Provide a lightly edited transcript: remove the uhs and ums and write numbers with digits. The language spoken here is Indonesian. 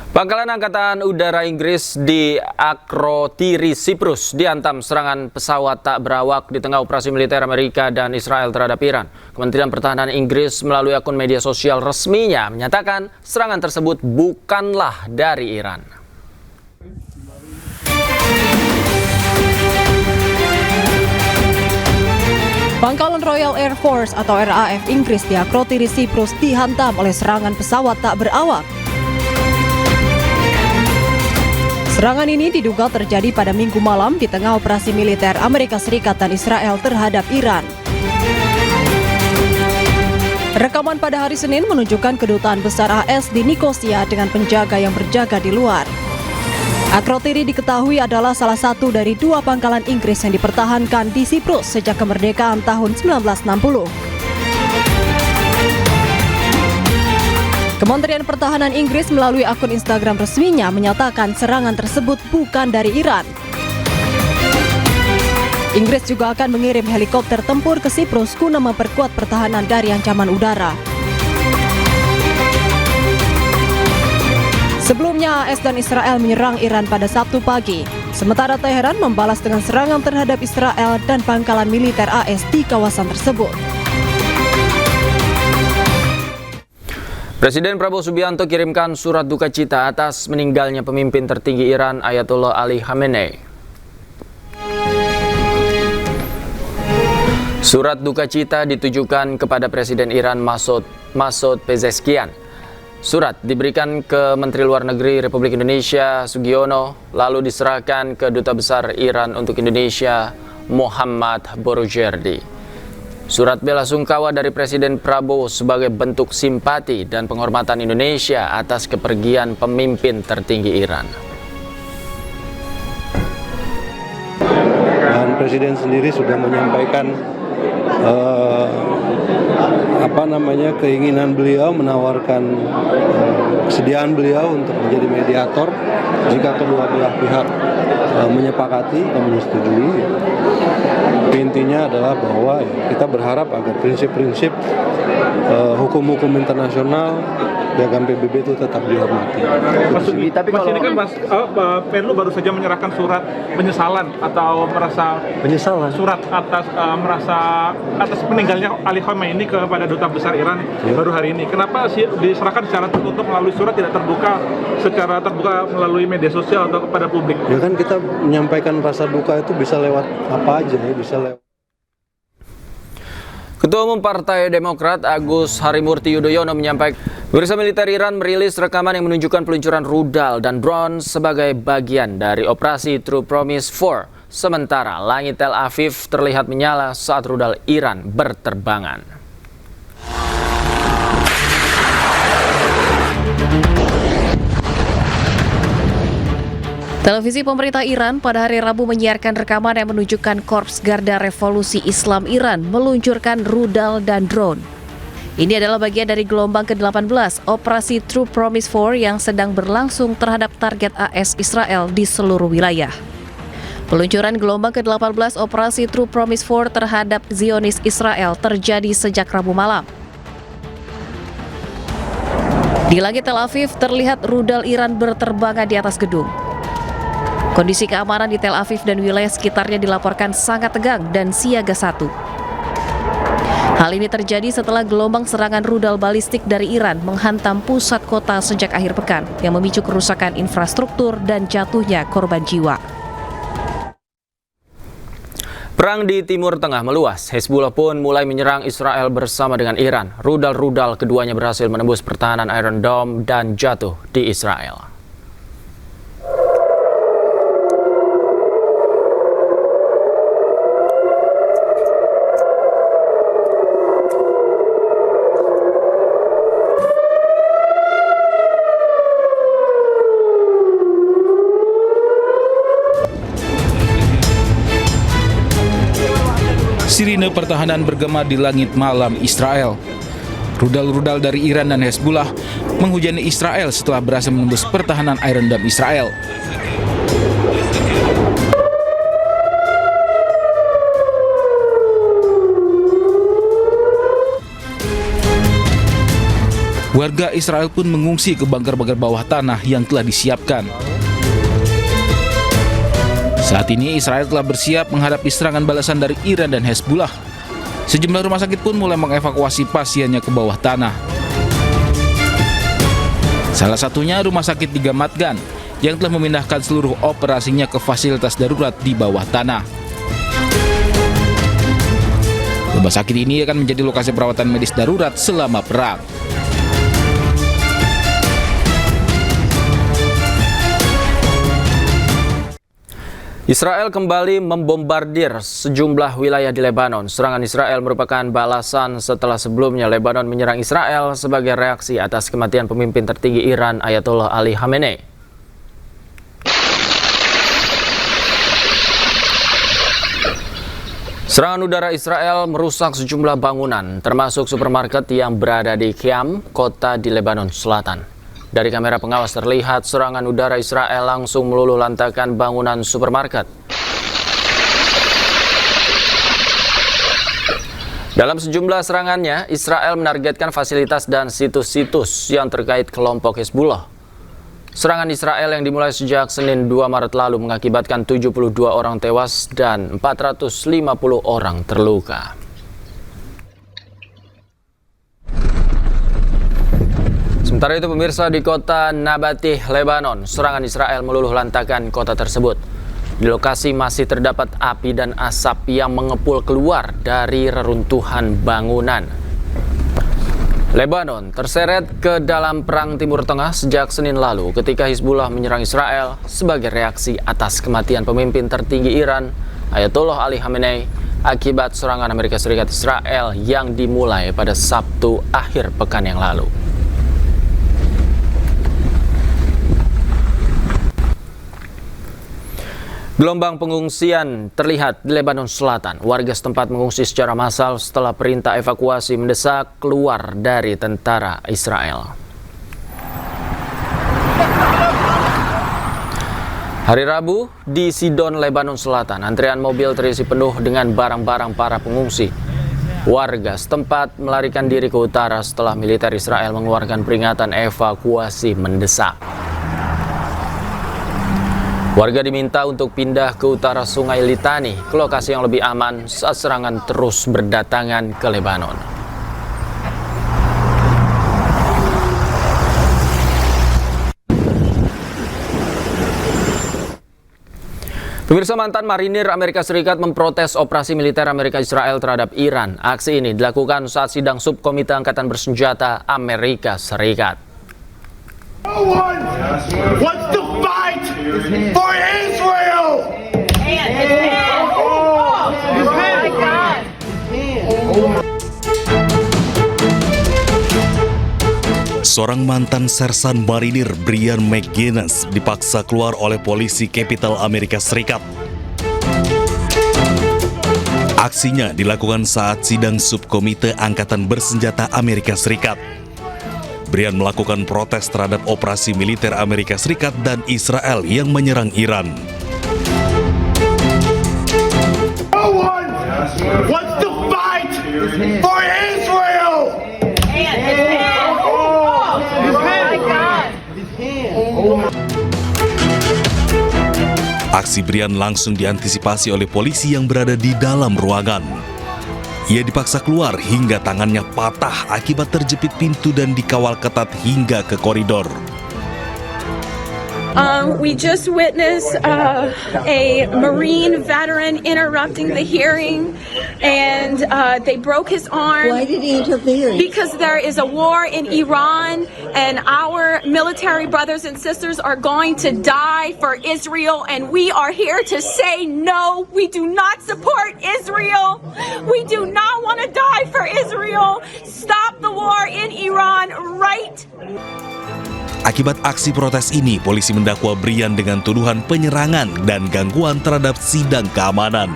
Pangkalan Angkatan Udara Inggris di Akrotiri, Siprus dihantam serangan pesawat tak berawak di tengah operasi militer Amerika dan Israel terhadap Iran. Kementerian Pertahanan Inggris melalui akun media sosial resminya menyatakan serangan tersebut bukanlah dari Iran. Pangkalan Royal Air Force atau RAF Inggris di Akrotiri, Siprus dihantam oleh serangan pesawat tak berawak. Serangan ini diduga terjadi pada Minggu malam di tengah operasi militer Amerika Serikat dan Israel terhadap Iran. Rekaman pada hari Senin menunjukkan kedutaan besar AS di Nikosia dengan penjaga yang berjaga di luar. Akrotiri diketahui adalah salah satu dari dua pangkalan Inggris yang dipertahankan di Siprus sejak kemerdekaan tahun 1960. Kementerian Pertahanan Inggris melalui akun Instagram resminya menyatakan serangan tersebut bukan dari Iran. Inggris juga akan mengirim helikopter tempur ke Siprus guna memperkuat pertahanan dari ancaman udara. Sebelumnya, AS dan Israel menyerang Iran pada Sabtu pagi. Sementara Teheran membalas dengan serangan terhadap Israel dan pangkalan militer AS di kawasan tersebut. Presiden Prabowo Subianto kirimkan surat duka cita atas meninggalnya pemimpin tertinggi Iran Ayatollah Ali Khamenei. Surat duka cita ditujukan kepada Presiden Iran Masoud Pezeshkian. Surat diberikan ke Menteri Luar Negeri Republik Indonesia Sugiono, lalu diserahkan ke Duta Besar Iran untuk Indonesia Mohammad Borojerdi. Surat bela sungkawa dari Presiden Prabowo sebagai bentuk simpati dan penghormatan Indonesia atas kepergian pemimpin tertinggi Iran. Dan Presiden sendiri sudah menyampaikan keinginan beliau, menawarkan kesediaan beliau untuk menjadi mediator jika kedua belah pihak menyepakati atau menyetujui. Intinya adalah bahwa kita berharap agar prinsip-prinsip hukum-hukum internasional piagam PBB itu tetap dihormati. Tapi kalau ini kan Menlu baru saja menyerahkan surat penyesalan atau surat atas meninggalnya Ali Khamenei ini kepada Duta Besar Iran baru hari ini. Kenapa sih diserahkan secara tertutup melalui surat, tidak secara terbuka melalui media sosial atau kepada publik? Ya kan kita menyampaikan rasa duka itu bisa lewat apa aja ya, bisa lewat. Ketua Umum Partai Demokrat Agus Harimurti Yudhoyono menyampaikan barisan militer Iran merilis rekaman yang menunjukkan peluncuran rudal dan drone sebagai bagian dari operasi True Promise 4. Sementara langit Tel Aviv terlihat menyala saat rudal Iran berterbangan. Televisi pemerintah Iran pada hari Rabu menyiarkan rekaman yang menunjukkan Korps Garda Revolusi Islam Iran meluncurkan rudal dan drone. Ini adalah bagian dari gelombang ke-18 operasi True Promise 4 yang sedang berlangsung terhadap target AS Israel di seluruh wilayah. Peluncuran gelombang ke-18 operasi True Promise 4 terhadap Zionis Israel terjadi sejak Rabu malam. Di langit Tel Aviv terlihat rudal Iran berterbangan di atas gedung. Kondisi keamanan di Tel Aviv dan wilayah sekitarnya dilaporkan sangat tegang dan siaga 1. Hal ini terjadi setelah gelombang serangan rudal balistik dari Iran menghantam pusat kota sejak akhir pekan yang memicu kerusakan infrastruktur dan jatuhnya korban jiwa. Perang di Timur Tengah meluas. Hezbollah pun mulai menyerang Israel bersama dengan Iran. Rudal-rudal keduanya berhasil menembus pertahanan Iron Dome dan jatuh di Israel. Sirine pertahanan bergema di langit malam Israel. Rudal-rudal dari Iran dan Hezbollah menghujani Israel setelah berhasil menembus pertahanan Iron Dome Israel. Warga Israel pun mengungsi ke bunker-bunker bawah tanah yang telah disiapkan. Saat ini Israel telah bersiap menghadapi serangan balasan dari Iran dan Hezbollah. Sejumlah rumah sakit pun mulai mengevakuasi pasiennya ke bawah tanah. Salah satunya Rumah Sakit di Ramat Gan yang telah memindahkan seluruh operasinya ke fasilitas darurat di bawah tanah. Rumah sakit ini akan menjadi lokasi perawatan medis darurat selama perang. Israel kembali membombardir sejumlah wilayah di Lebanon. Serangan Israel merupakan balasan setelah sebelumnya Lebanon menyerang Israel sebagai reaksi atas kematian pemimpin tertinggi Iran Ayatollah Ali Khamenei. Serangan udara Israel merusak sejumlah bangunan, termasuk supermarket yang berada di Khiam, kota di Lebanon Selatan. Dari kamera pengawas terlihat serangan udara Israel langsung meluluh lantakan bangunan supermarket. Dalam sejumlah serangannya, Israel menargetkan fasilitas dan situs-situs yang terkait kelompok Hezbollah. Serangan Israel yang dimulai sejak Senin 2 Maret lalu mengakibatkan 72 orang tewas dan 450 orang terluka. Sementara itu pemirsa, di kota Nabatih, Lebanon, serangan Israel meluluh lantakan kota tersebut. Di lokasi masih terdapat api dan asap yang mengepul keluar dari reruntuhan bangunan. Lebanon terseret ke dalam perang Timur Tengah sejak Senin lalu ketika Hizbullah menyerang Israel sebagai reaksi atas kematian pemimpin tertinggi Iran, Ayatollah Ali Khamenei, akibat serangan Amerika Serikat Israel yang dimulai pada Sabtu akhir pekan yang lalu. Gelombang pengungsian terlihat di Lebanon Selatan. Warga setempat mengungsi secara massal setelah perintah evakuasi mendesak keluar dari tentara Israel. Hari Rabu di Sidon, Lebanon Selatan, antrean mobil terisi penuh dengan barang-barang para pengungsi. Warga setempat melarikan diri ke utara setelah militer Israel mengeluarkan peringatan evakuasi mendesak. Warga diminta untuk pindah ke utara Sungai Litani, ke lokasi yang lebih aman saat serangan terus berdatangan ke Lebanon. Pemirsa, mantan marinir Amerika Serikat memprotes operasi militer Amerika Israel terhadap Iran. Aksi ini dilakukan saat sidang subkomite angkatan bersenjata Amerika Serikat. No one wants to fight for Israel. Seorang mantan sersan marinir, Brian McGinnis, dipaksa keluar oleh polisi Kapital Amerika Serikat. Aksinya dilakukan saat sidang subkomite angkatan bersenjata Amerika Serikat. Brian melakukan protes terhadap operasi militer Amerika Serikat dan Israel yang menyerang Iran. No one wants to fight for Israel. Aksi Brian langsung diantisipasi oleh polisi yang berada di dalam ruangan. Ia dipaksa keluar hingga tangannya patah akibat terjepit pintu dan dikawal ketat hingga ke koridor. We just witnessed a Marine veteran interrupting the hearing, and they broke his arm. Why did he interfere? Because there is a war in Iran, and our military brothers and sisters are going to die for Israel, and we are here to say no. We do not support Israel. We do not want to die for Israel. Stop the war in Iran right. Akibat aksi protes ini, polisi mendakwa Brian dengan tuduhan penyerangan dan gangguan terhadap sidang keamanan.